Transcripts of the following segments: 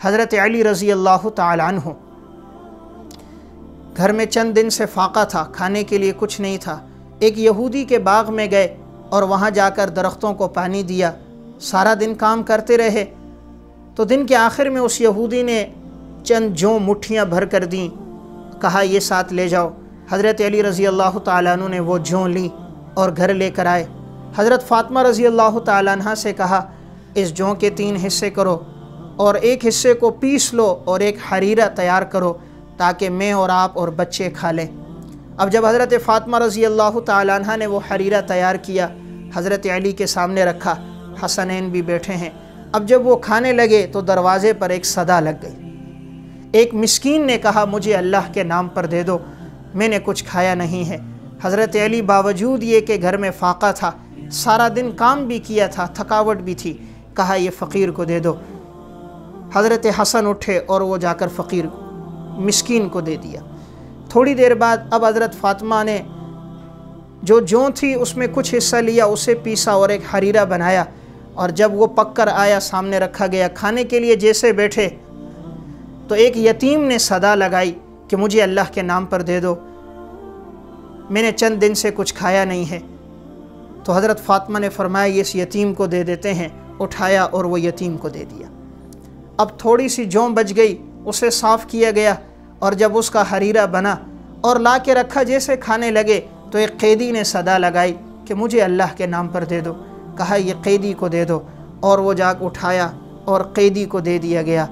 حضرت علی رضی اللہ تعالی عنہ گھر میں چند دن سے فاقہ تھا، کھانے کے لیے کچھ نہیں تھا۔ ایک یہودی کے باغ میں گئے اور وہاں جا کر درختوں کو پانی دیا، سارا دن کام کرتے رہے۔ تو دن کے آخر میں اس یہودی نے چند جوں مٹھیاں بھر کر دیں، کہا یہ ساتھ لے جاؤ۔ حضرت علی رضی اللہ تعالیٰ عنہ نے وہ جوں لیں اور گھر لے کر آئے۔ حضرت فاطمہ رضی اللہ تعالیٰ عنہ سے کہا اس جوں کے 3 حصے کرو اور ایک حصے کو پیس لو اور ایک حریرہ تیار کرو تاکہ میں اور آپ اور بچے کھا لیں۔ اب جب حضرت فاطمہ رضی اللہ تعالیٰ عنہ نے وہ حریرہ تیار کیا، حضرت علی کے سامنے رکھا، حسنین بھی بیٹھے ہیں۔ اب جب وہ کھانے لگے تو دروازے پر ایک صدا لگ گئی۔ ایک مسکین نے کہا مجھے اللہ کے نام پر دے دو، میں نے کچھ کھایا نہیں ہے۔ حضرت علی باوجود یہ کہ گھر میں فاقہ تھا، سارا دن کام بھی کیا تھا، تھکاوٹ بھی تھی، کہا یہ فقیر کو دے دو۔ حضرت حسن اٹھے اور وہ جا کر فقیر مسکین کو دے دیا۔ تھوڑی دیر بعد اب حضرت فاطمہ نے جو جوں تھی اس میں کچھ حصہ لیا، اسے پیسا اور ایک حریرہ بنایا، اور جب وہ پک کر آیا سامنے رکھا گیا، کھانے کے لیے جیسے بیٹھے تو ایک یتیم نے صدا لگائی کہ مجھے اللہ کے نام پر دے دو، میں نے چند دن سے کچھ کھایا نہیں ہے۔ تو حضرت فاطمہ نے فرمایا یہ اس یتیم کو دے دیتے ہیں، اٹھایا اور وہ یتیم کو دے دیا۔ اب تھوڑی سی جوں بچ گئی، اسے صاف کیا گیا، اور جب اس کا حریرہ بنا اور لا کے رکھا، جیسے کھانے لگے تو ایک قیدی نے صدا لگائی کہ مجھے اللہ کے نام پر دے دو، کہا یہ قیدی کو دے دو، اور وہ جا اٹھایا اور قیدی کو دے دیا گیا۔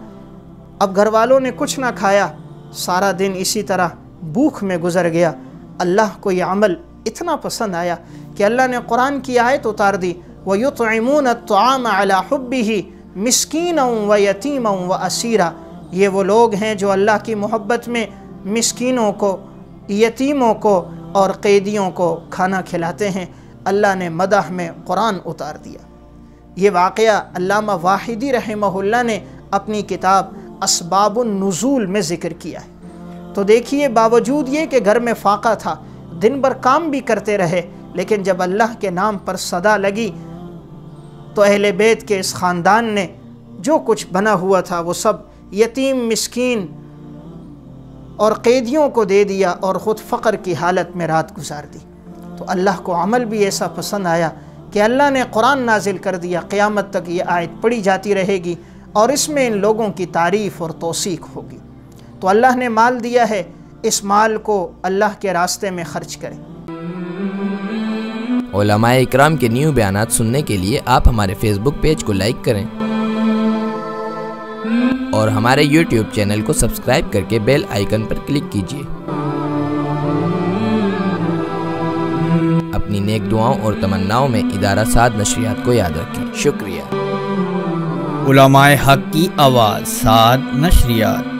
اب گھر والوں نے کچھ نہ کھایا، سارا دن اسی طرح بھوک میں گزر گیا۔ اللہ کو یہ عمل اتنا پسند آیا کہ اللہ نے قرآن کی آیت اتار دی وَيُطْعِمُونَ الطَّعَامَ عَلَى حُبِّهِ مِسْكِينًا وَيَتِيمًا وَأَسِيرًا۔ یہ وہ لوگ ہیں جو اللہ کی محبت میں مسکینوں کو، یتیموں کو اور قیدیوں کو کھانا کھلاتے ہیں۔ اللہ نے مدح میں قرآن اتار دیا۔ یہ واقعہ علامہ واحدی رحمہ اللہ نے اپنی کتاب اسباب النزول میں ذکر کیا ہے۔ تو دیکھیے باوجود یہ کہ گھر میں فاقہ تھا، دن بھر کام بھی کرتے رہے، لیکن جب اللہ کے نام پر صدا لگی تو اہل بیت کے اس خاندان نے جو کچھ بنا ہوا تھا وہ سب یتیم، مسکین اور قیدیوں کو دے دیا اور خود فقر کی حالت میں رات گزار دی۔ تو اللہ کو عمل بھی ایسا پسند آیا کہ اللہ نے قرآن نازل کر دیا۔ قیامت تک یہ آیت پڑھی جاتی رہے گی اور اس میں ان لوگوں کی تعریف اور توثیق ہوگی۔ تو اللہ نے مال دیا ہے، اس مال کو اللہ کے راستے میں خرچ کریں۔ علماء اکرام کے نیو بیانات سننے کے لیے آپ ہمارے فیس بک پیج کو لائک کریں اور ہمارے یوٹیوب چینل کو سبسکرائب کر کے بیل آئیکن پر کلک کیجیے۔ اپنی نیک دعاؤں اور تمناؤں میں ادارہ سعد نشریات کو یاد رکھیں۔ شکریہ۔ علماء حق کی آواز، سعد نشریات۔